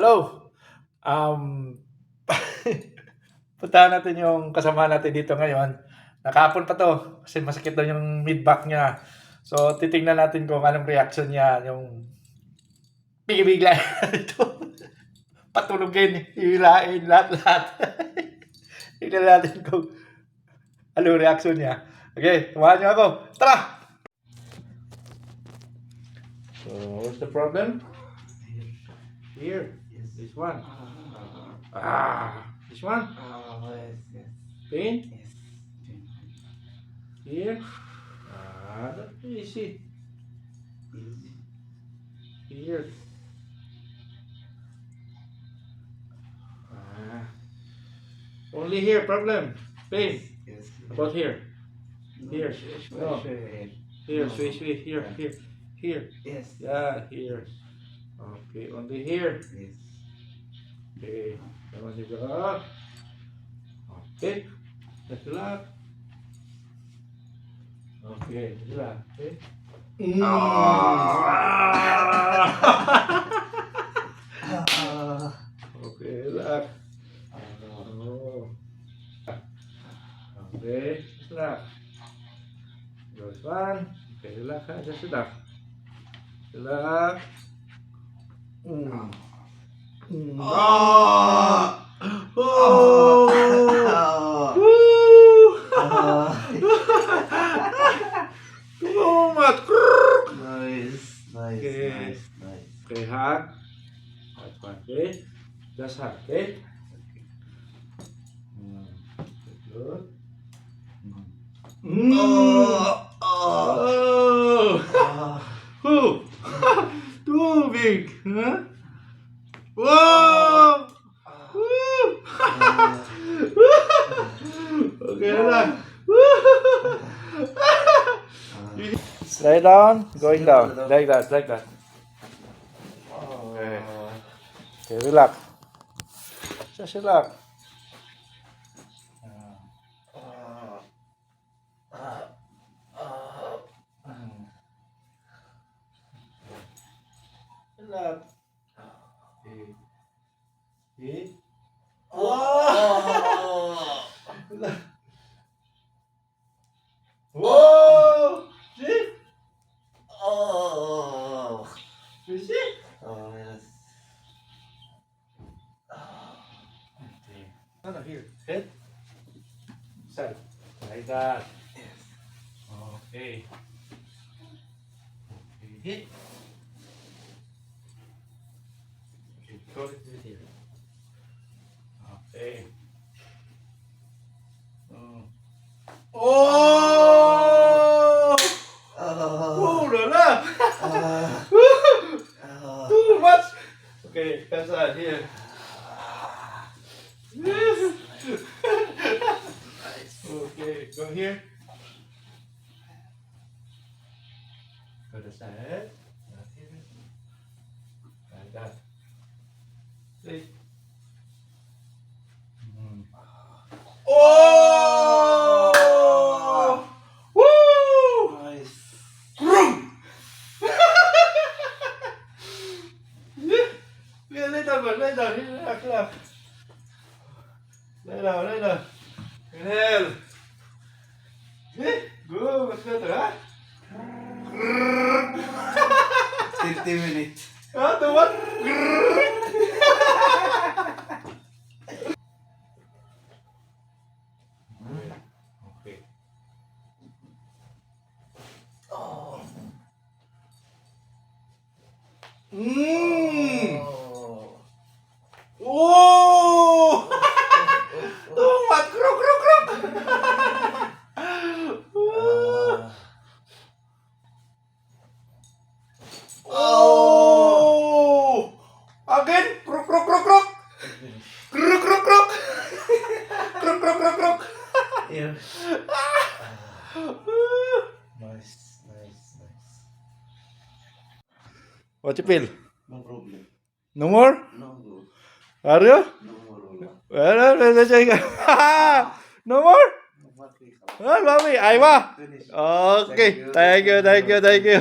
Hello. Um, Puntahan natin yung kasama natin dito ngayon. Nakahapon pa 'to kasi masakit daw yung mid-back niya. So, titingnan natin kung anong reaction niya, yung bigla ito, patulugin, hihilain, lahat-lahat. Tingnan natin kung anong reaction niya. Okay, samahan niyo ako. Tara! So, what's the problem? Here. This one. This one. Yes. Pain? Yes. Here. That's easy. Here. Only here, problem. Pain. Yes. About here. Here. No. Here, No. switch, here, here. Yes. Yeah, here. Okay, only here. Yes. Okay, come on, you go. Okay, let's relax. Okay, relax. Okay. Okay, relax. Oh. Okay, relax. Goes one. Okay, relax. Just relax. Relax. Oh! Too much. Nice. Okay. Nice. Okay, hug. That's one. Okay. Just hug. Okay. Good. Oh. Too big. Huh? Whoa! Okay, relax. Lie down, going down, like that. Okay. Okay, relax. Just relax. Relax. Okay. Whoa! See? You see? Yes. Okay. No, here. Head. Side. Like that. Yes. Okay. Hit. Okay, throw it here. Okay. Oh! Oh, la la! Too much! Okay, that's that here. Okay, go here. Go to side. Like that. See? Oh! Woo! Nice. Yeah, lay down, relax. Lay down. Inhale. See? Good, much better, huh? 50 minutes. Ah, the what? Okay. Oh! Too much. Kruk. Oh! Again? Kruk. Kruk. Yeah. Nice. What you feel? No problem. No more? No more. Are you? No more. Well, no more? No more. Well, mami, aywa. Finish. Okay. Thank you.